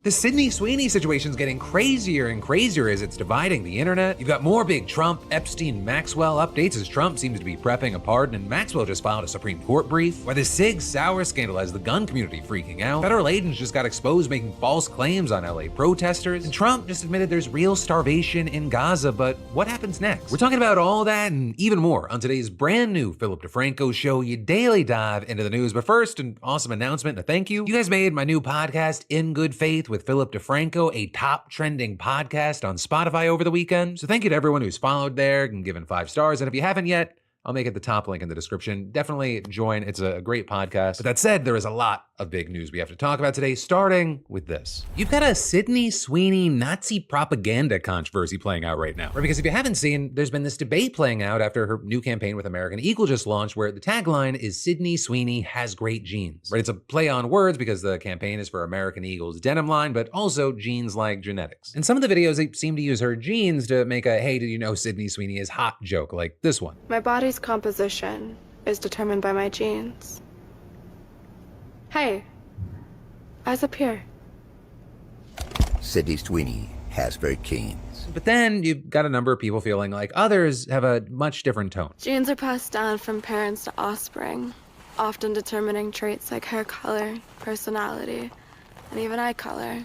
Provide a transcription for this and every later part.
The Sydney Sweeney situation's getting crazier and crazier as it's dividing the internet. You've got more big Trump, Epstein, Maxwell updates as Trump seems to be prepping a pardon, and Maxwell just filed a Supreme Court brief. Why the Sig Sauer scandal has the gun community freaking out. Federal agents just got exposed making false claims on LA protesters. And Trump just admitted there's real starvation in Gaza, but what happens next? We're talking about all that and even more on today's brand new Philip DeFranco show, your daily dive into the news. But first, an awesome announcement and a thank you. You guys made my new podcast, In Good Faith, with Philip DeFranco a top trending podcast on Spotify over the weekend. So thank you to everyone who's followed there and given 5 stars. And if you haven't yet, I'll make it the top link in the description. Definitely join. It's a great podcast. But that said, there is a lot of big news we have to talk about today, starting with this. You've got a Sydney Sweeney Nazi propaganda controversy playing out right now. Right? Because if you haven't seen, there's been this debate playing out after her new campaign with American Eagle just launched, where the tagline is Sydney Sweeney has great genes. Right? It's a play on words because the campaign is for American Eagle's denim line, but also genes like genetics. In some of the videos, they seem to use her genes to make a, hey, did you know Sydney Sweeney is hot joke, like this one. My body's composition is determined by my genes. Hey, eyes up here. Sydney Sweeney has very genes. But then you've got a number of people feeling like others have a much different tone. Genes are passed down from parents to offspring, often determining traits like hair color, personality, and even eye color.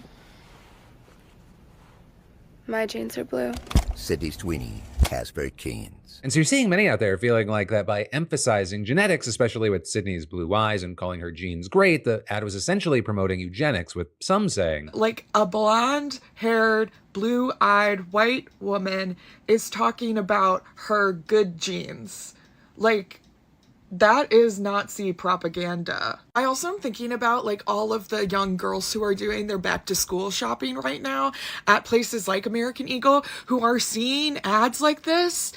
My genes are blue. Sydney Sweeney has very genes. And so you're seeing many out there feeling like that by emphasizing genetics, especially with Sydney's blue eyes and calling her genes great, the ad was essentially promoting eugenics, with some saying, like a blonde-haired, blue-eyed white woman is talking about her good genes. Like, that is Nazi propaganda. I also am thinking about like all of the young girls who are doing their back to school shopping right now at places like American Eagle who are seeing ads like this.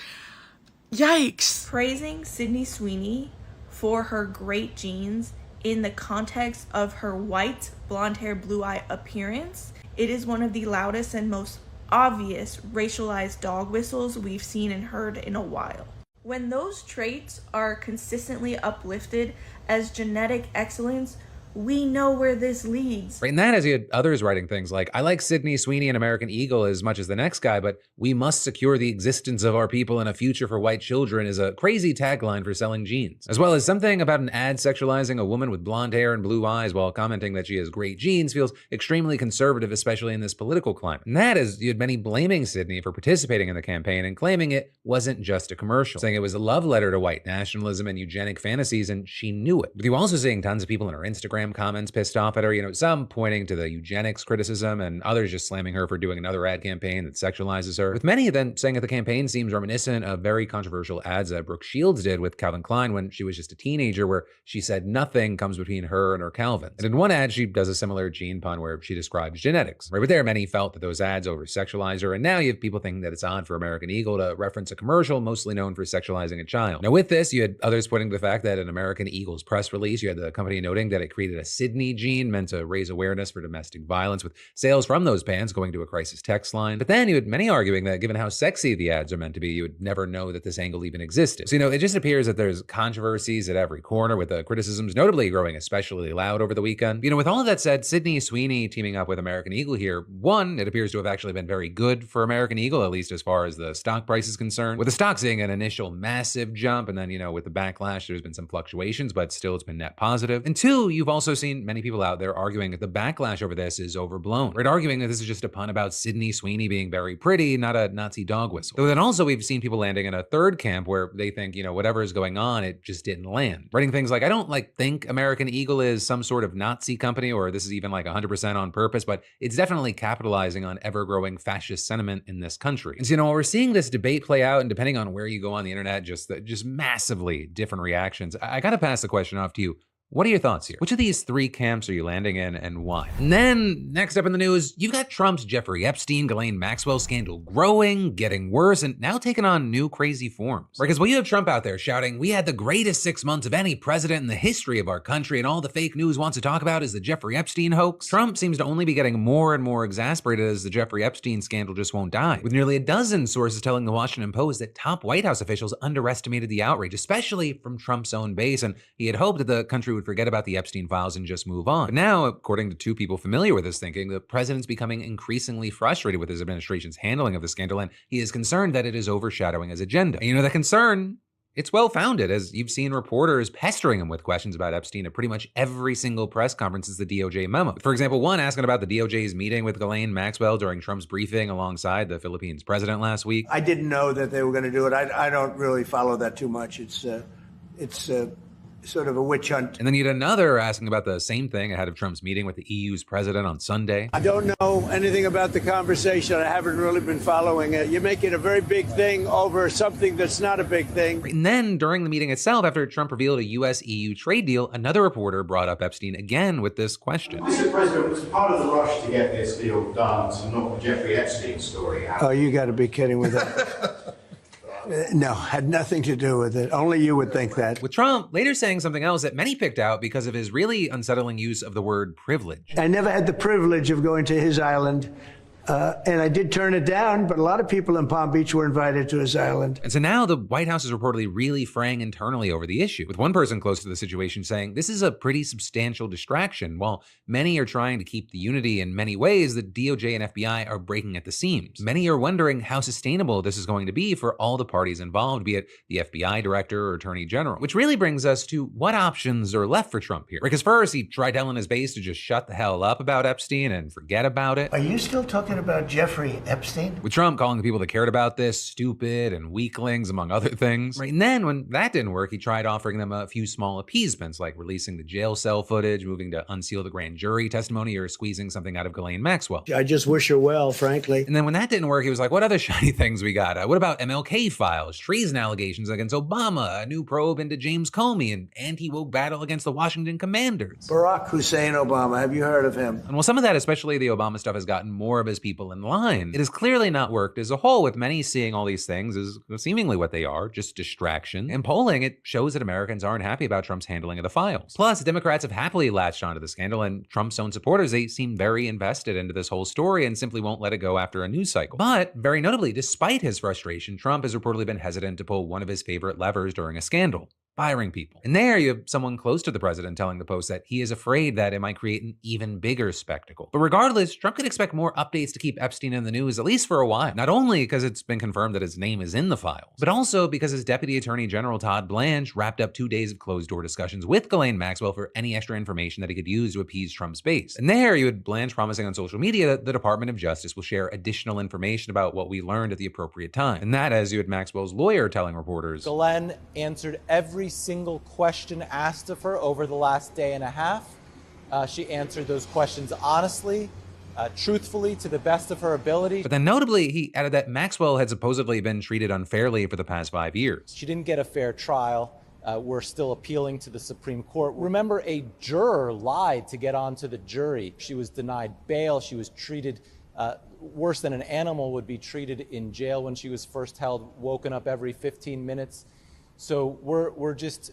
Yikes. Praising Sydney Sweeney for her great genes in the context of her white, blonde hair, blue eye appearance, it is one of the loudest and most obvious racialized dog whistles we've seen and heard in a while. When those traits are consistently uplifted as genetic excellence, we know where this leads. Right, and that as you had others writing things like, I like Sydney Sweeney and American Eagle as much as the next guy, but we must secure the existence of our people and a future for white children is a crazy tagline for selling genes. As well as something about an ad sexualizing a woman with blonde hair and blue eyes while commenting that she has great genes feels extremely conservative, especially in this political climate. And that is, you had many blaming Sydney for participating in the campaign and claiming it wasn't just a commercial, saying it was a love letter to white nationalism and eugenic fantasies, and she knew it. But you were also seeing tons of people in her Instagram comments pissed off at her, some pointing to the eugenics criticism and others just slamming her for doing another ad campaign that sexualizes her, with many of them saying that the campaign seems reminiscent of very controversial ads that Brooke Shields did with Calvin Klein when she was just a teenager, where she said nothing comes between her and her Calvins. And in one ad, she does a similar gene pun where she describes genetics, right? But there, many felt that those ads over-sexualize her, and now you have people thinking that it's odd for American Eagle to reference a commercial mostly known for sexualizing a child. Now with this, you had others pointing to the fact that in American Eagle's press release, you had the company noting that it created a Sydney gene meant to raise awareness for domestic violence, with sales from those pants going to a crisis text line. But then you had many arguing that given how sexy the ads are meant to be, you would never know that this angle even existed. So, it just appears that there's controversies at every corner, with the criticisms notably growing especially loud over the weekend. With all of that said, Sydney Sweeney teaming up with American Eagle here, one, it appears to have actually been very good for American Eagle, at least as far as the stock price is concerned, with the stock seeing an initial massive jump, and then, with the backlash, there's been some fluctuations, but still it's been net positive. And two, you've also seen many people out there arguing that the backlash over this is overblown, right? Arguing that this is just a pun about Sydney Sweeney being very pretty, not a Nazi dog whistle. Though then also we've seen people landing in a third camp where they think, whatever is going on, it just didn't land. Writing things like, I don't think American Eagle is some sort of Nazi company, or this is even 100% on purpose, but it's definitely capitalizing on ever-growing fascist sentiment in this country. And so, while we're seeing this debate play out, and depending on where you go on the internet, just massively different reactions, I gotta pass the question off to you. What are your thoughts here? Which of these 3 camps are you landing in, and why? And then, next up in the news, you've got Trump's Jeffrey Epstein, Ghislaine Maxwell scandal growing, getting worse, and now taking on new crazy forms. Right, because you have Trump out there shouting, we had the greatest 6 months of any president in the history of our country, and all the fake news wants to talk about is the Jeffrey Epstein hoax. Trump seems to only be getting more and more exasperated as the Jeffrey Epstein scandal just won't die, with nearly a dozen sources telling the Washington Post that top White House officials underestimated the outrage, especially from Trump's own base, and he had hoped that the country would would forget about the Epstein files and just move on. But now, according to two people familiar with his thinking, the president's becoming increasingly frustrated with his administration's handling of the scandal, and he is concerned that it is overshadowing his agenda. And that concern, it's well-founded, as you've seen reporters pestering him with questions about Epstein at pretty much every single press conference since the DOJ memo. For example, one asking about the DOJ's meeting with Ghislaine Maxwell during Trump's briefing alongside the Philippines president last week. I didn't know that they were going to do it. I don't really follow that too much. It's sort of a witch hunt. And then you had another asking about the same thing ahead of Trump's meeting with the EU's president on Sunday. I don't know anything about the conversation. I haven't really been following it. You make it a very big thing over something that's not a big thing. And then during the meeting itself, after Trump revealed a US-EU trade deal, another reporter brought up Epstein again with this question. Mr. President, was part of the rush to get this deal done to knock the Jeffrey Epstein story out? Oh, you got to be kidding with that. No, had nothing to do with it. Only you would think that. With Trump later saying something else that many picked out because of his really unsettling use of the word privilege. I never had the privilege of going to his island. And I did turn it down, but a lot of people in Palm Beach were invited to his island. And so now the White House is reportedly really fraying internally over the issue, with one person close to the situation saying this is a pretty substantial distraction. While many are trying to keep the unity in many ways, the DOJ and FBI are breaking at the seams. Many are wondering how sustainable this is going to be for all the parties involved, be it the FBI director or attorney general. Which really brings us to what options are left for Trump here. Because first, he tried telling his base to just shut the hell up about Epstein and forget about it. Are you still talking about Jeffrey Epstein? With Trump calling the people that cared about this stupid and weaklings, among other things. Right, and then when that didn't work, he tried offering them a few small appeasements, like releasing the jail cell footage, moving to unseal the grand jury testimony, or squeezing something out of Ghislaine Maxwell. I just wish her well, frankly. And then when that didn't work, he was like, what other shiny things we got? What about MLK files, treason allegations against Obama, a new probe into James Comey, and anti-woke battle against the Washington Commanders? Barack Hussein Obama, have you heard of him? And while some of that, especially the Obama stuff, has gotten more of his people in line, it has clearly not worked as a whole, with many seeing all these things as seemingly what they are, just distraction. In polling, it shows that Americans aren't happy about Trump's handling of the files. Plus, Democrats have happily latched onto the scandal, and Trump's own supporters, they seem very invested into this whole story and simply won't let it go after a news cycle. But, very notably, despite his frustration, Trump has reportedly been hesitant to pull one of his favorite levers during a scandal: firing people. And there you have someone close to the president telling the Post that he is afraid that it might create an even bigger spectacle. But regardless, Trump could expect more updates to keep Epstein in the news, at least for a while. Not only because it's been confirmed that his name is in the files, but also because his Deputy Attorney General Todd Blanche wrapped up 2 days of closed-door discussions with Ghislaine Maxwell for any extra information that he could use to appease Trump's base. And there you had Blanche promising on social media that the Department of Justice will share additional information about what we learned at the appropriate time. And that, as you had Maxwell's lawyer telling reporters, Ghislaine answered every single question asked of her over the last day and a half. She answered those questions honestly, truthfully, to the best of her ability. But then notably, he added that Maxwell had supposedly been treated unfairly for the past 5 years. She didn't get a fair trial. We're still appealing to the Supreme Court. Remember, a juror lied to get onto the jury. She was denied bail. She was treated worse than an animal would be treated in jail when she was first held, woken up every 15 minutes. So we're just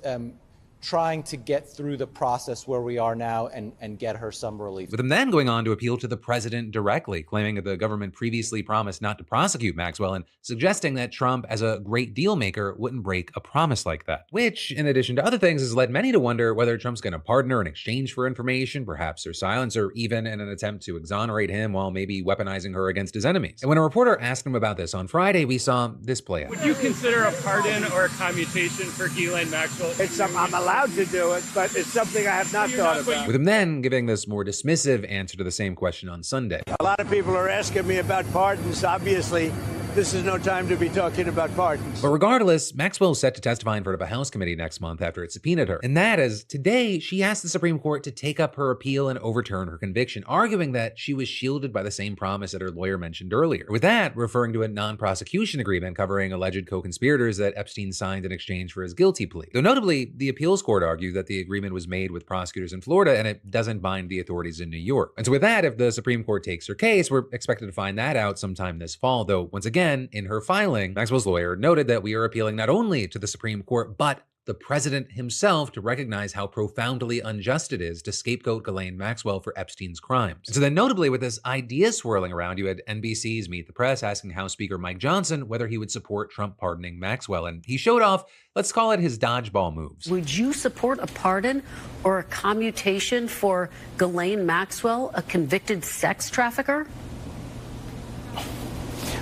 trying to get through the process where we are now and get her some relief. With him then going on to appeal to the president directly, claiming that the government previously promised not to prosecute Maxwell and suggesting that Trump, as a great deal maker, wouldn't break a promise like that. Which, in addition to other things, has led many to wonder whether Trump's going to pardon her in exchange for information, perhaps her silence, or even in an attempt to exonerate him while maybe weaponizing her against his enemies. And when a reporter asked him about this on Friday, we saw this play out. Would you consider a pardon or a commutation for Ghislaine Maxwell? I'm allowed to do it, but it's something I have not thought about. With him then giving this more dismissive answer to the same question on Sunday. A lot of people are asking me about pardons. Obviously, this is no time to be talking about pardons. But regardless, Maxwell is set to testify in front of a House committee next month after it subpoenaed her. And that is, today, she asked the Supreme Court to take up her appeal and overturn her conviction, arguing that she was shielded by the same promise that her lawyer mentioned earlier. With that, referring to a non-prosecution agreement covering alleged co-conspirators that Epstein signed in exchange for his guilty plea. Though notably, the appeals court argued that the agreement was made with prosecutors in Florida and it doesn't bind the authorities in New York. And so with that, if the Supreme Court takes her case, we're expected to find that out sometime this fall, though once again, in her filing, Maxwell's lawyer noted that we are appealing not only to the Supreme Court, but the president himself to recognize how profoundly unjust it is to scapegoat Ghislaine Maxwell for Epstein's crimes. And so then notably with this idea swirling around, you had NBC's Meet the Press asking House Speaker Mike Johnson whether he would support Trump pardoning Maxwell, and he showed off, let's call it his dodgeball moves. Would you support a pardon or a commutation for Ghislaine Maxwell, a convicted sex trafficker?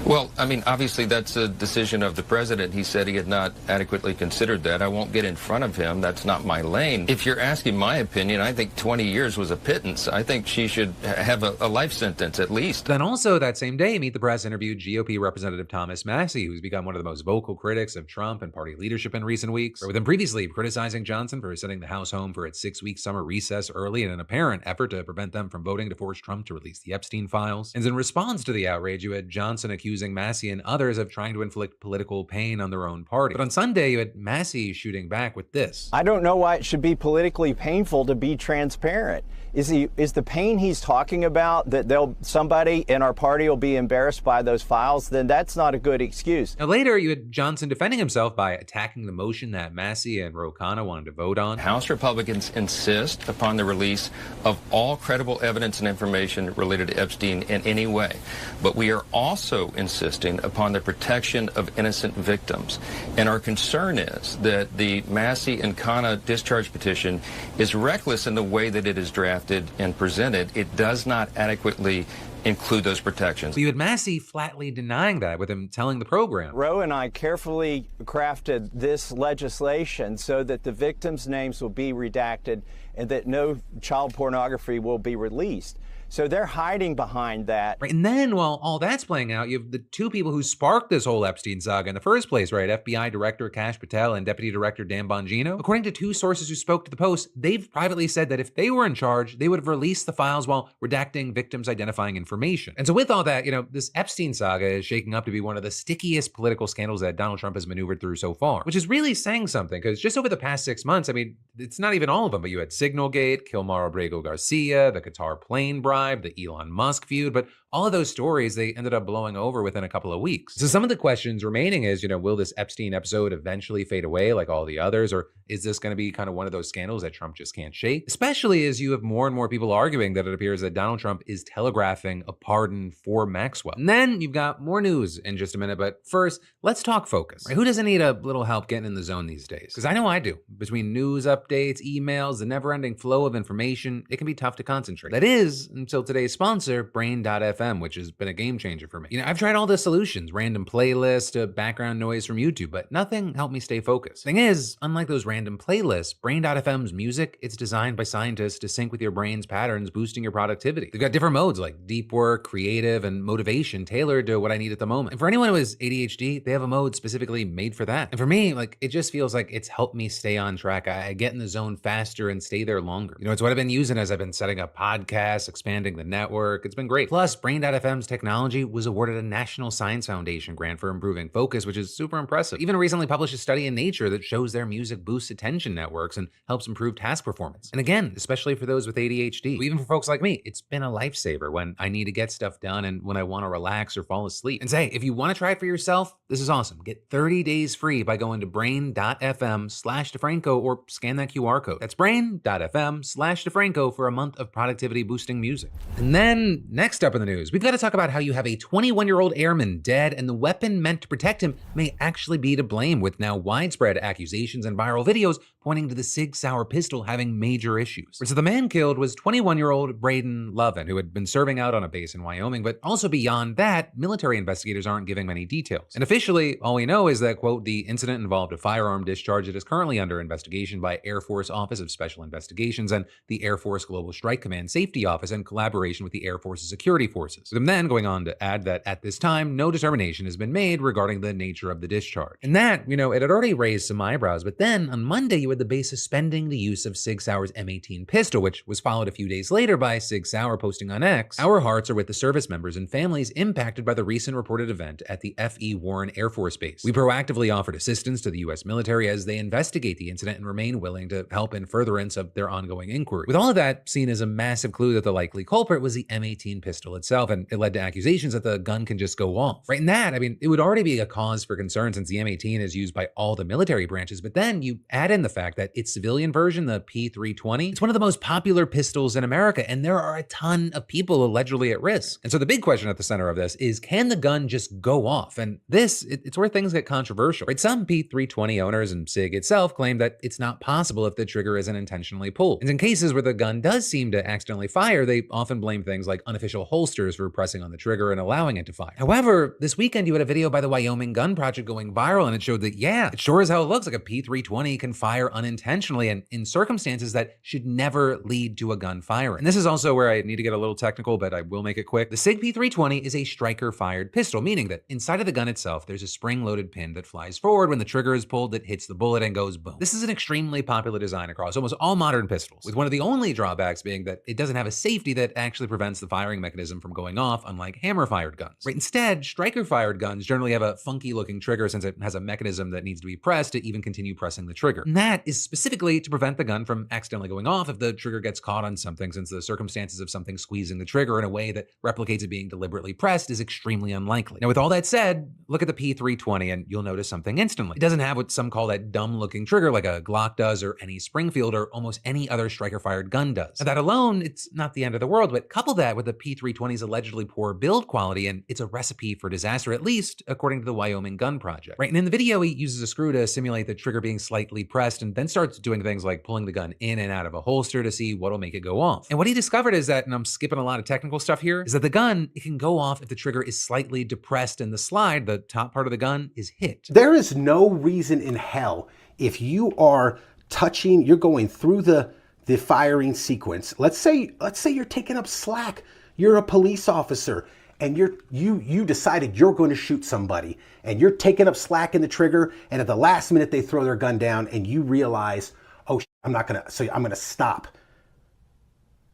Well, I mean, obviously that's a decision of the president. He said he had not adequately considered that. I won't get in front of him. That's not my lane. If you're asking my opinion, I think 20 years was a pittance. I think she should have a life sentence at least. Then also that same day, Meet the Press interviewed GOP Representative Thomas Massie, who's become one of the most vocal critics of Trump and party leadership in recent weeks, with him previously criticizing Johnson for sending the House home for its 6-week summer recess early in an apparent effort to prevent them from voting to force Trump to release the Epstein files. And in response to the outrage, you had Johnson accusing Massie and others of trying to inflict political pain on their own party. But on Sunday, you had Massie shooting back with this. I don't know why it should be politically painful to be transparent. Is the pain he's talking about that somebody in our party will be embarrassed by those files? Then that's not a good excuse. Now later, you had Johnson defending himself by attacking the motion that Massie and Ro Khanna wanted to vote on. House Republicans insist upon the release of all credible evidence and information related to Epstein in any way. But we are also insisting upon the protection of innocent victims. And our concern is that the Massie and Khanna discharge petition is reckless in the way that it is drafted and presented. It does not adequately include those protections. But you had Massie flatly denying that, with him telling the program. Ro and I carefully crafted this legislation so that the victims' names will be redacted and that no child pornography will be released. So they're hiding behind that. Right, and then while all that's playing out, you have the two people who sparked this whole Epstein saga in the first place, right? FBI Director Kash Patel and Deputy Director Dan Bongino. According to two sources who spoke to the Post, they've privately said that if they were in charge, they would have released the files while redacting victims' identifying information. And so with all that, this Epstein saga is shaking up to be one of the stickiest political scandals that Donald Trump has maneuvered through so far, which is really saying something, because just over the past 6 months, I mean, it's not even all of them, but you had Signalgate, Kilmar Abrego Garcia, the Qatar plane bribe, the Elon Musk feud, but all of those stories, they ended up blowing over within a couple of weeks. So some of the questions remaining is, will this Epstein episode eventually fade away like all the others, or is this going to be kind of one of those scandals that Trump just can't shake? Especially as you have more and more people arguing that it appears that Donald Trump is telegraphing a pardon for Maxwell. And then you've got more news in just a minute, but first, let's talk focus. Right? Who doesn't need a little help getting in the zone these days? Because I know I do. Between news updates, emails, the never-ending flow of information, it can be tough to concentrate. That is, until today's sponsor, Brain.fm, which has been a game changer for me. I've tried all the solutions, random playlists to background noise from YouTube, but nothing helped me stay focused. Thing is, unlike those random playlists, Brain.fm's music, it's designed by scientists to sync with your brain's patterns, boosting your productivity. They've got different modes like deep work, creative, and motivation tailored to what I need at the moment. And for anyone who has ADHD, they have a mode specifically made for that. And for me, it just feels like it's helped me stay on track. I get in the zone faster and stay there longer. It's what I've been using as I've been setting up podcasts, expanding the network. It's been great. Plus, Brain.fm's technology was awarded a National Science Foundation grant for improving focus, which is super impressive. Even recently published a study in Nature that shows their music boosts attention networks and helps improve task performance. And again, especially for those with ADHD, even for folks like me, it's been a lifesaver when I need to get stuff done and when I want to relax or fall asleep. And say, if you want to try it for yourself, this is awesome. Get 30 days free by going to brain.fm/DeFranco or scan that QR code. That's brain.fm/DeFranco for a month of productivity boosting music. And then next up in the news, we've got to talk about how you have a 21-year-old airman dead and the weapon meant to protect him may actually be to blame, with now widespread accusations and viral videos pointing to the Sig Sauer pistol having major issues. So the man killed was 21-year-old Braden Lovin, who had been serving out on a base in Wyoming, but also beyond that, military investigators aren't giving many details. And officially, all we know is that, quote, the incident involved a firearm discharge that is currently under investigation by Air Force Office of Special Investigations and the Air Force Global Strike Command Safety Office in collaboration with the Air Force's security forces. With him then going on to add that at this time, no determination has been made regarding the nature of the discharge. And that, it had already raised some eyebrows, but then on Monday, you had with the base suspending the use of Sig Sauer's M18 pistol, which was followed a few days later by Sig Sauer posting on X, "Our hearts are with the service members and families impacted by the recent reported event at the F.E. Warren Air Force Base. We proactively offered assistance to the U.S. military as they investigate the incident and remain willing to help in furtherance of their ongoing inquiry." With all of that seen as a massive clue that the likely culprit was the M18 pistol itself, and it led to accusations that the gun can just go off. Right in that, I mean, it would already be a cause for concern since the M18 is used by all the military branches, but then you add in the fact that its civilian version, the P320, it's one of the most popular pistols in America, and there are a ton of people allegedly at risk. And so the big question at the center of this is, can the gun just go off? And this, it's where things get controversial, right? Some P320 owners and SIG itself claim that it's not possible if the trigger isn't intentionally pulled. And in cases where the gun does seem to accidentally fire, they often blame things like unofficial holsters for pressing on the trigger and allowing it to fire. However, this weekend you had a video by the Wyoming Gun Project going viral, and it showed that, yeah, it sure as hell looks like a P320 can fire unintentionally and in circumstances that should never lead to a gun firing. And this is also where I need to get a little technical, but I will make it quick. The SIG P320 is a striker-fired pistol, meaning that inside of the gun itself, there's a spring-loaded pin that flies forward when the trigger is pulled, that hits the bullet and goes boom. This is an extremely popular design across almost all modern pistols, with one of the only drawbacks being that it doesn't have a safety that actually prevents the firing mechanism from going off, unlike hammer-fired guns. Right? Instead, striker-fired guns generally have a funky-looking trigger since it has a mechanism that needs to be pressed to even continue pressing the trigger. And that is specifically to prevent the gun from accidentally going off if the trigger gets caught on something, since the circumstances of something squeezing the trigger in a way that replicates it being deliberately pressed is extremely unlikely. Now, with all that said, look at the P320 and you'll notice something instantly. It doesn't have what some call that dumb-looking trigger like a Glock does or any Springfield or almost any other striker-fired gun does. Now, that alone, it's not the end of the world, but couple that with the P320's allegedly poor build quality and it's a recipe for disaster, at least according to the Wyoming Gun Project. Right, and in the video, he uses a screw to simulate the trigger being slightly pressed and then starts doing things like pulling the gun in and out of a holster to see what'll make it go off. And what he discovered is that, and I'm skipping a lot of technical stuff here, is that the gun, it can go off if the trigger is slightly depressed and the slide, the top part of the gun, is hit. There is no reason in hell, if you are touching, you're going through the firing sequence. Let's say you're taking up slack. You're a police officer and you decided you're going to shoot somebody and you're taking up slack in the trigger, and at the last minute they throw their gun down and you realize, oh, I'm going to stop.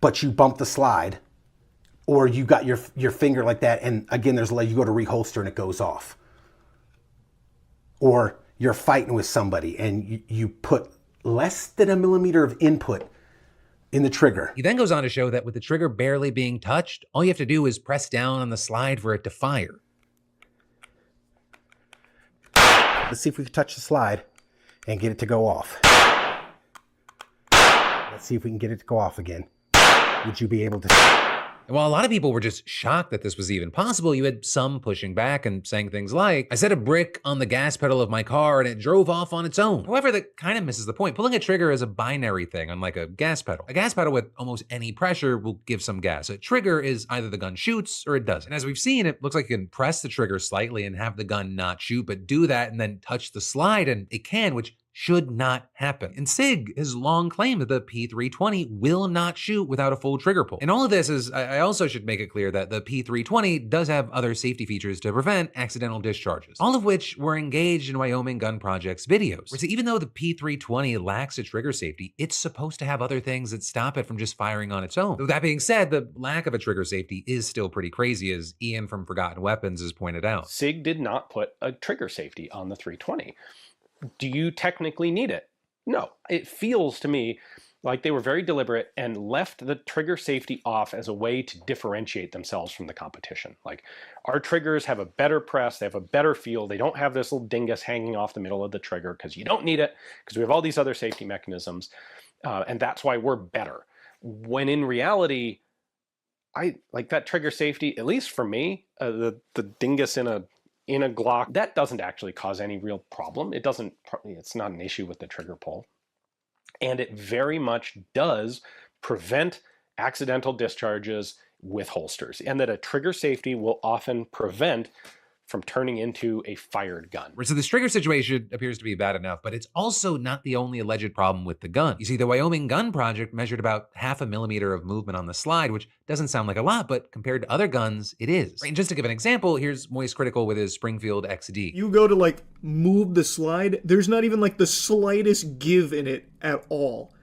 But you bump the slide, or you got your finger like that, and again, there's like you go to reholster and it goes off. Or you're fighting with somebody and you put less than a millimeter of input in the trigger. He then goes on to show that with the trigger barely being touched, all you have to do is press down on the slide for it to fire. Let's see if we can touch the slide and get it to go off. Let's see if we can get it to go off again. Would you be able to? And while a lot of people were just shocked that this was even possible, you had some pushing back and saying things like, "I set a brick on the gas pedal of my car and it drove off on its own." However, that kind of misses the point. Pulling a trigger is a binary thing, unlike a gas pedal. A gas pedal with almost any pressure will give some gas. A trigger is either the gun shoots or it doesn't. And as we've seen, it looks like you can press the trigger slightly and have the gun not shoot, but do that and then touch the slide and it can, which should not happen. And SIG has long claimed that the P320 will not shoot without a full trigger pull. And all of this is, I also should make it clear that the P320 does have other safety features to prevent accidental discharges, all of which were engaged in Wyoming Gun Project's videos. So even though the P320 lacks a trigger safety, it's supposed to have other things that stop it from just firing on its own. Though that being said, the lack of a trigger safety is still pretty crazy, as Ian from Forgotten Weapons has pointed out. SIG did not put a trigger safety on the 320. Do you technically need it? No. It feels to me like they were very deliberate and left the trigger safety off as a way to differentiate themselves from the competition. Like, our triggers have a better press, they have a better feel, they don't have this little dingus hanging off the middle of the trigger because you don't need it, because we have all these other safety mechanisms, and that's why we're better. When in reality, I like that trigger safety, at least for me, the dingus in a Glock, that doesn't actually cause any real problem. It's not an issue with the trigger pull. And it very much does prevent accidental discharges with holsters, and that a trigger safety will often prevent from turning into a fired gun. So this trigger situation appears to be bad enough, but it's also not the only alleged problem with the gun. You see, the Wyoming gun project measured about 0.5 millimeter of movement on the slide, which doesn't sound like a lot, but compared to other guns, it is. And just to give an example, here's Moist Critical with his Springfield XD. You go to like move the slide, there's not even like the slightest give in it at all.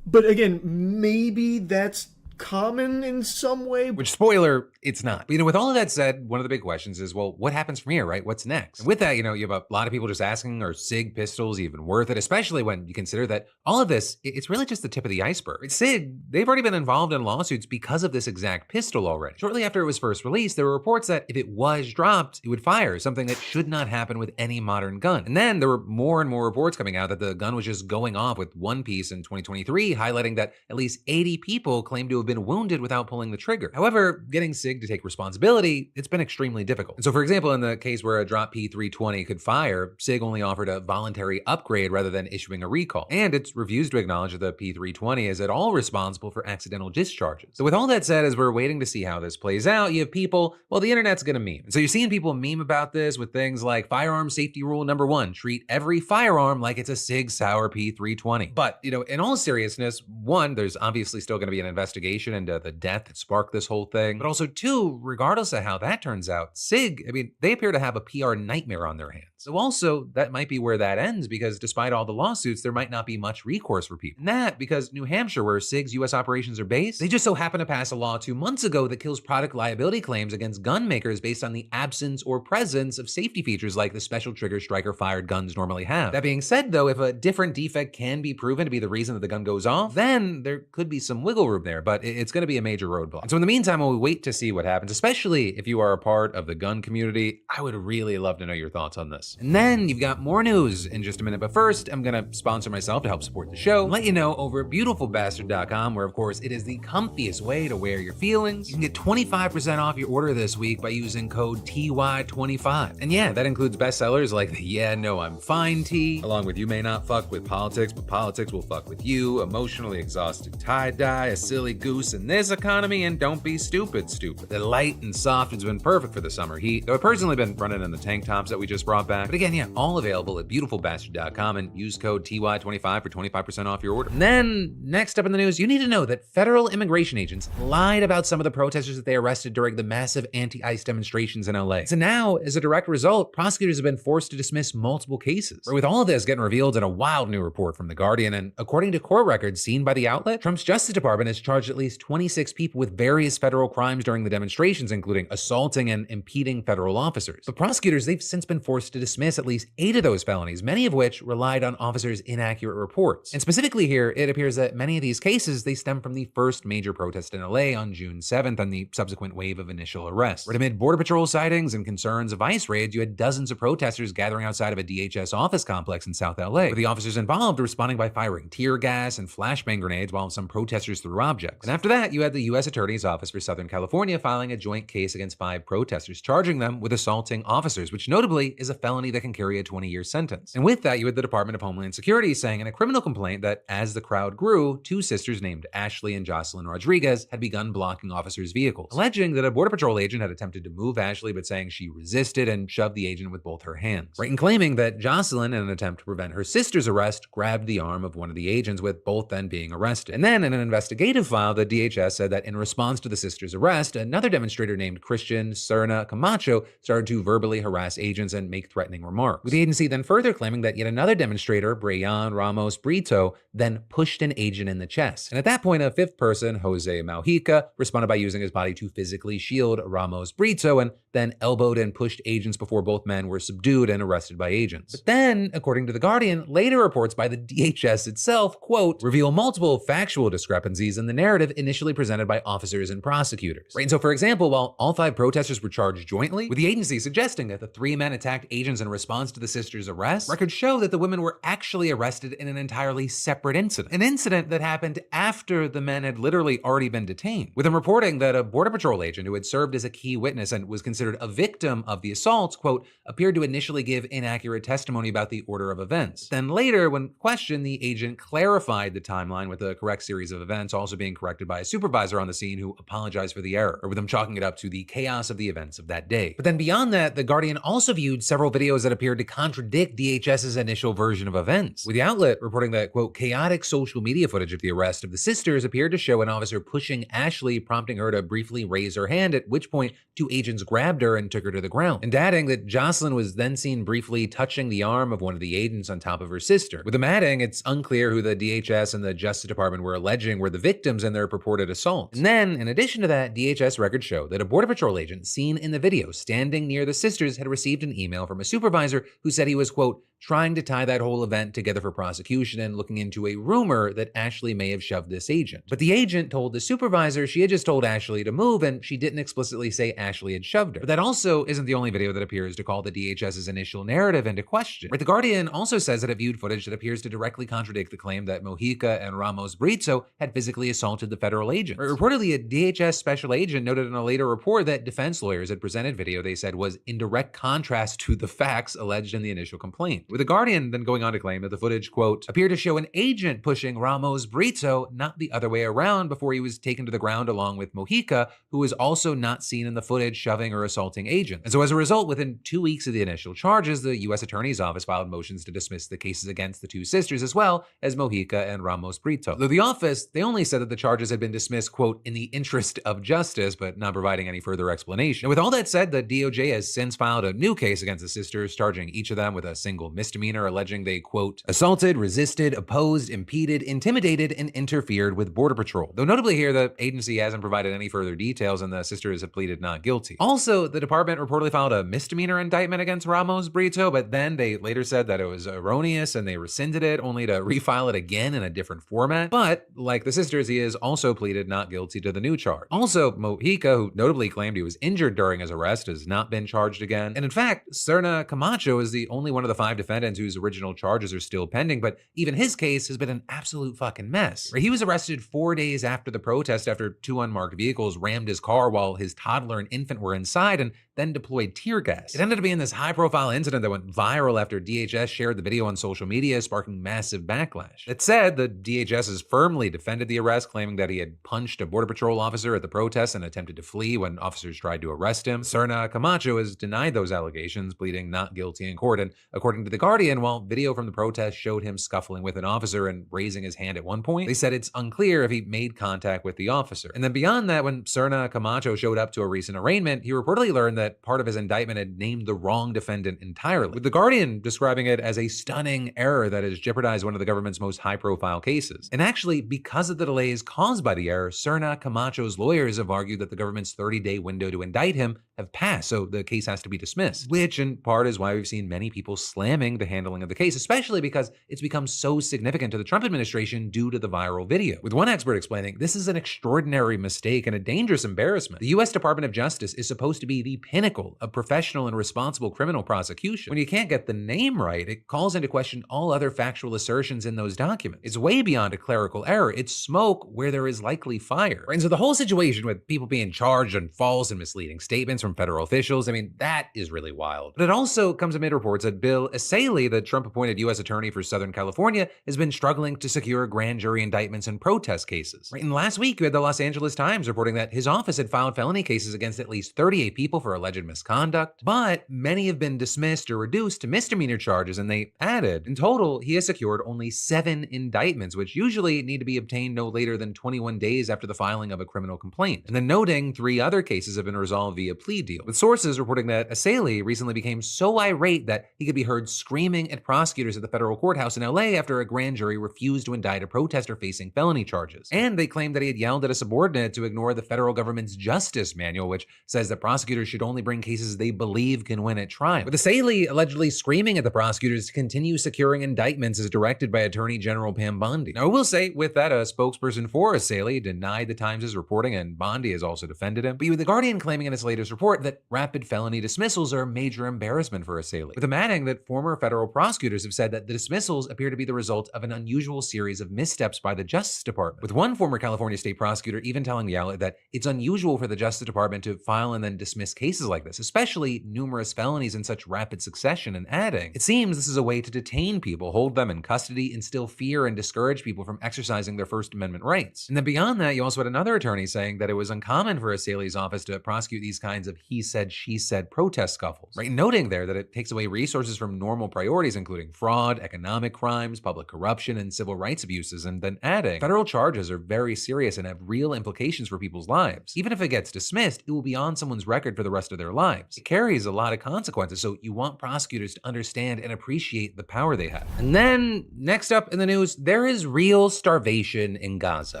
But again, maybe that's common in some way. Which, spoiler, it's not. But, with all of that said, one of the big questions is, well, what happens from here, right? What's next? And with that, you have a lot of people just asking, are SIG pistols even worth it? Especially when you consider that all of this, it's really just the tip of the iceberg. SIG, they've already been involved in lawsuits because of this exact pistol already. Shortly after it was first released, there were reports that if it was dropped, it would fire, something that should not happen with any modern gun. And then there were more and more reports coming out that the gun was just going off with one piece in 2023, highlighting that at least 80 people claimed to have been wounded without pulling the trigger. However, getting SIG to take responsibility, it's been extremely difficult. And so, for example, in the case where a drop P320 could fire, SIG only offered a voluntary upgrade rather than issuing a recall. And it's refused to acknowledge that the P320 is at all responsible for accidental discharges. So with all that said, as we're waiting to see how this plays out, you have people, well, the internet's gonna meme. And so you're seeing people meme about this with things like firearm safety rule number 1, treat every firearm like it's a SIG Sauer P320. But, in all seriousness, 1, there's obviously still gonna be an investigation into the death that sparked this whole thing. But also 2, regardless of how that turns out, SIG, they appear to have a PR nightmare on their hands. So also, that might be where that ends, because despite all the lawsuits, there might not be much recourse for people. And that because New Hampshire, where SIG's US operations are based, they just so happen to pass a law 2 months ago that kills product liability claims against gun makers based on the absence or presence of safety features like the special trigger striker fired guns normally have. That being said, though, if a different defect can be proven to be the reason that the gun goes off, then there could be some wiggle room there, but it's going to be a major roadblock. And so in the meantime, while we wait to see what happens, especially if you are a part of the gun community, I would really love to know your thoughts on this. And then you've got more news in just a minute, but first, I'm gonna sponsor myself to help support the show and let you know over at beautifulbastard.com, where of course it is the comfiest way to wear your feelings. You can get 25% off your order this week by using code TY25. And yeah, that includes bestsellers like the Yeah, No, I'm Fine tee, along with You May Not Fuck with Politics, but Politics Will Fuck with You, Emotionally Exhausted Tie-Dye, A Silly Goose in This Economy, and Don't Be Stupid, Stupid. The light and soft has been perfect for the summer heat, though I've personally been running in the tank tops that we just brought back. But again, yeah, all available at beautifulbastard.com, and use code TY25 for 25% off your order. And then, next up in the news, you need to know that federal immigration agents lied about some of the protesters that they arrested during the massive anti-ICE demonstrations in LA. So now, as a direct result, prosecutors have been forced to dismiss multiple cases. With all of this getting revealed in a wild new report from The Guardian, and according to court records seen by the outlet, Trump's Justice Department has charged at least 26 people with various federal crimes during the demonstrations, including assaulting and impeding federal officers. But prosecutors, they've since been forced to dismiss at least 8 of those felonies, many of which relied on officers' inaccurate reports. And specifically here, it appears that many of these cases, they stem from the first major protest in LA on June 7th and the subsequent wave of initial arrests. Right amid Border Patrol sightings and concerns of ICE raids, you had dozens of protesters gathering outside of a DHS office complex in South LA, with the officers involved responding by firing tear gas and flashbang grenades while some protesters threw objects. And after that, you had the U.S. Attorney's Office for Southern California filing a joint case against 5 protesters, charging them with assaulting officers, which notably is a felony that can carry a 20-year sentence. And with that, you had the Department of Homeland Security saying in a criminal complaint that as the crowd grew, 2 sisters named Ashley and Jocelyn Rodriguez had begun blocking officers' vehicles, alleging that a Border Patrol agent had attempted to move Ashley, but saying she resisted and shoved the agent with both her hands. Right, and claiming that Jocelyn, in an attempt to prevent her sister's arrest, grabbed the arm of one of the agents, with both then being arrested. And then in an investigative file, the DHS said that in response to the sister's arrest, another demonstrator named Crichton Camacho started to verbally harass agents and make threatening remarks, with the agency then further claiming that yet another demonstrator, Brian Ramos Brito, then pushed an agent in the chest. And at that point, a 5th person, Jose Maljica, responded by using his body to physically shield Ramos Brito and then elbowed and pushed agents before both men were subdued and arrested by agents. But then, according to The Guardian, later reports by the DHS itself, quote, reveal multiple factual discrepancies in the narrative initially presented by officers and prosecutors. Right, and so for example, while all 5 protesters were charged jointly, with the agency suggesting that the 3 men attacked agents in response to the sisters' arrest, records show that the women were actually arrested in an entirely separate incident. An incident that happened after the men had literally already been detained, with them reporting that a Border Patrol agent who had served as a key witness and was considered considered a victim of the assaults, quote, appeared to initially give inaccurate testimony about the order of events. Then later, when questioned, the agent clarified the timeline with the correct series of events also being corrected by a supervisor on the scene who apologized for the error, or with them chalking it up to the chaos of the events of that day. But then beyond that, The Guardian also viewed several videos that appeared to contradict DHS's initial version of events, with the outlet reporting that, quote, chaotic social media footage of the arrest of the sisters appeared to show an officer pushing Ashley, prompting her to briefly raise her hand, at which point two agents grabbed her and took her to the ground, and adding that Jocelyn was then seen briefly touching the arm of one of the agents on top of her sister, with them adding it's unclear who the DHS and the Justice Department were alleging were the victims in their purported assault. And then, in addition to that, DHS records show that a Border Patrol agent seen in the video standing near the sisters had received an email from a supervisor who said he was, quote, trying to tie that whole event together for prosecution and looking into a rumor that Ashley may have shoved this agent. But the agent told the supervisor she had just told Ashley to move and she didn't explicitly say Ashley had shoved her. But that also isn't the only video that appears to call the DHS's initial narrative into question. The Guardian also says that it viewed footage that appears to directly contradict the claim that Mojica and Ramos Brito had physically assaulted the federal agent. Reportedly, a DHS special agent noted in a later report that defense lawyers had presented video they said was in direct contrast to the facts alleged in the initial complaint, with The Guardian then going on to claim that the footage, quote, appeared to show an agent pushing Ramos Brito, not the other way around, before he was taken to the ground along with Mojica, who was also not seen in the footage shoving or assaulting agents. And so as a result, within 2 weeks of the initial charges, the U.S. Attorney's Office filed motions to dismiss the cases against the two sisters as well as Mojica and Ramos Brito. Though the office, they only said that the charges had been dismissed, quote, in the interest of justice, but not providing any further explanation. And with all that said, the DOJ has since filed a new case against the sisters, charging each of them with a single misdemeanor, alleging they, quote, assaulted, resisted, opposed, impeded, intimidated, and interfered with Border Patrol. Though notably here, the agency hasn't provided any further details and the sisters have pleaded not guilty. Also, the department reportedly filed a misdemeanor indictment against Ramos Brito, but then they later said that it was erroneous and they rescinded it, only to refile it again in a different format. But like the sisters, he has also pleaded not guilty to the new charge. Also, Mojica, who notably claimed he was injured during his arrest, has not been charged again. And in fact, Serna Camacho is the only one of the 5 defendants whose original charges are still pending, but even his case has been an absolute fucking mess. He was arrested 4 days after the protest after 2 unmarked vehicles rammed his car while his toddler and infant were inside and then deployed tear gas. It ended up being this high-profile incident that went viral after DHS shared the video on social media, sparking massive backlash. That said, the DHS has firmly defended the arrest, claiming that he had punched a Border Patrol officer at the protest and attempted to flee when officers tried to arrest him. Serna Camacho has denied those allegations, pleading not guilty in court, and according to The Guardian, while video from the protest showed him scuffling with an officer and raising his hand at one point, they said it's unclear if he made contact with the officer. And then beyond that, when Serna Camacho showed up to a recent arraignment, he reportedly learned that part of his indictment had named the wrong defendant entirely, with The Guardian describing it as a stunning error that has jeopardized one of the government's most high-profile cases. And actually, because of the delays caused by the error, Serna Camacho's lawyers have argued that the government's 30-day window to indict him have passed, so the case has to be dismissed, which in part is why we've seen many people slamming the handling of the case, especially because it's become so significant to the Trump administration due to the viral video. With one expert explaining, this is an extraordinary mistake and a dangerous embarrassment. The U.S. Department of Justice is supposed to be the pinnacle of professional and responsible criminal prosecution. When you can't get the name right, it calls into question all other factual assertions in those documents. It's way beyond a clerical error. It's smoke where there is likely fire. And so the whole situation with people being charged on false and misleading statements from federal officials, I mean, that is really wild. But it also comes amid reports that Bill Asaley, the Trump-appointed U.S. Attorney for Southern California, has been struggling to secure grand jury indictments in protest cases. And last week, you had the Los Angeles Times reporting that his office had filed felony cases against at least 38 people for alleged misconduct, but many have been dismissed or reduced to misdemeanor charges, and they added, in total, he has secured only 7 indictments, which usually need to be obtained no later than 21 days after the filing of a criminal complaint. And then noting 3 other cases have been resolved via plea deal, with sources reporting that Asaley recently became so irate that he could be heard screaming at prosecutors at the federal courthouse in LA after a grand jury refused to indict a protester facing felony charges. And they claimed that he had yelled at a subordinate to ignore the federal government's justice manual, which says that prosecutors should only bring cases they believe can win at trial. With Asaley allegedly screaming at the prosecutors to continue securing indictments as directed by Attorney General Pam Bondi. Now, I will say, with that, a spokesperson for Asaley denied the Times' reporting, and Bondi has also defended him. But with The Guardian claiming in its latest report that rapid felony dismissals are a major embarrassment for Asaley, with him adding that former federal prosecutors have said that the dismissals appear to be the result of an unusual series of missteps by the Justice Department, with one former California state prosecutor even telling the outlet that it's unusual for the Justice Department to file and then dismiss cases cases like this, especially numerous felonies in such rapid succession, and adding, it seems this is a way to detain people, hold them in custody, instill fear, and discourage people from exercising their First Amendment rights. And then beyond that, you also had another attorney saying that it was uncommon for a Saley's office to prosecute these kinds of he said, she said protest scuffles, right? Noting there that it takes away resources from normal priorities, including fraud, economic crimes, public corruption, and civil rights abuses, and then adding, federal charges are very serious and have real implications for people's lives. Even if it gets dismissed, it will be on someone's record for the rest of their lives. It carries a lot of consequences, so you want prosecutors to understand and appreciate the power they have. And then, next up in the news, there is real starvation in Gaza.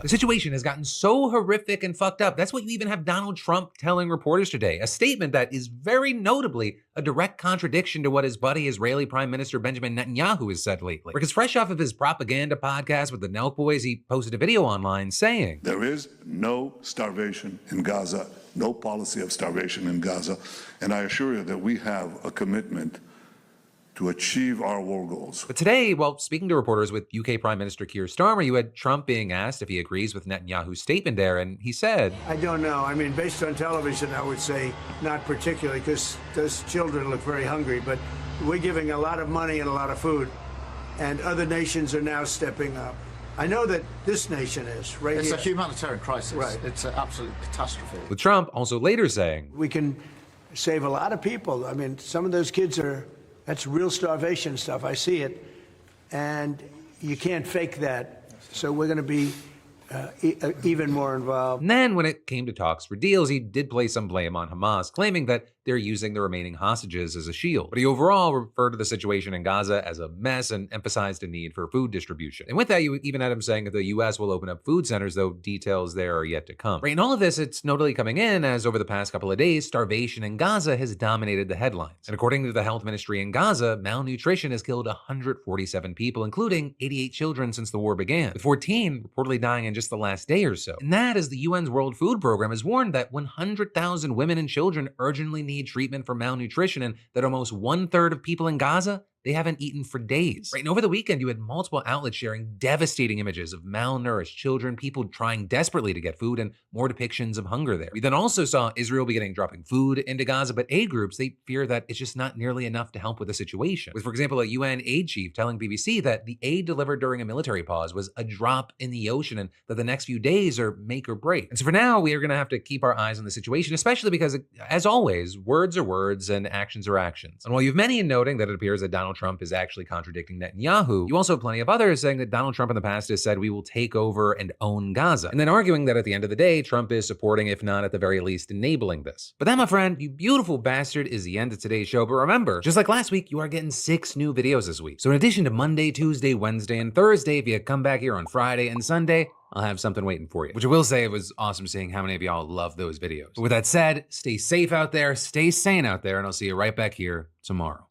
The situation has gotten so horrific and fucked up. That's what you even have Donald Trump telling reporters today, a statement that is very notably a direct contradiction to what his buddy Israeli Prime Minister Benjamin Netanyahu has said lately. Because fresh off of his propaganda podcast with the Nelk Boys, he posted a video online saying, "There is no starvation in Gaza, no policy of starvation in Gaza, and I assure you that we have a commitment to achieve our war goals." But today, while speaking to reporters with UK Prime Minister Keir Starmer, you had Trump being asked if he agrees with Netanyahu's statement there, and he said, I don't know. I mean, based on television, I would say not particularly, because those children look very hungry, but we're giving a lot of money and a lot of food, and other nations are now stepping up. I know that this nation is, right? It's here. a humanitarian crisis. Right. It's an absolute catastrophe. with Trump also later saying, We can save a lot of people. I mean, some of those kids that's real starvation stuff. I see it. And you can't fake that. So we're going to be even more involved. And then when it came to talks for deals, he did place some blame on Hamas, claiming that they're using the remaining hostages as a shield. But he overall referred to the situation in Gaza as a mess and emphasized a need for food distribution. And with that, you even had him saying that the U.S. will open up food centers, though details there are yet to come. Right, and all of this, it's notably coming in as over the past couple of days, starvation in Gaza has dominated the headlines. And according to the health ministry in Gaza, malnutrition has killed 147 people, including 88 children since the war began, with 14 reportedly dying in just the last day or so. And that is the UN's World Food Program has warned that 100,000 women and children urgently need treatment for malnutrition, and that almost 1/3 of people in Gaza, they haven't eaten for days. Right, and over the weekend, you had multiple outlets sharing devastating images of malnourished children, people trying desperately to get food, and more depictions of hunger there. We then also saw Israel beginning dropping food into Gaza, but aid groups, they fear that it's just not nearly enough to help with the situation. With, for example, a UN aid chief telling BBC that the aid delivered during a military pause was a drop in the ocean, and that the next few days are make or break. And so for now, we are going to have to keep our eyes on the situation, especially because, as always, words are words and actions are actions. And while you have many in noting that it appears that Donald Trump is actually contradicting Netanyahu, you also have plenty of others saying that Donald Trump in the past has said we will take over and own Gaza, and then arguing that at the end of the day, Trump is supporting, if not at the very least, enabling this. But that, my friend, you beautiful bastard, is the end of today's show. But remember, just like last week, you are getting 6 new videos this week. So in addition to Monday, Tuesday, Wednesday, and Thursday, if you come back here on Friday and Sunday, I'll have something waiting for you. Which I will say, it was awesome seeing how many of y'all love those videos. But with that said, stay safe out there, stay sane out there, and I'll see you right back here tomorrow.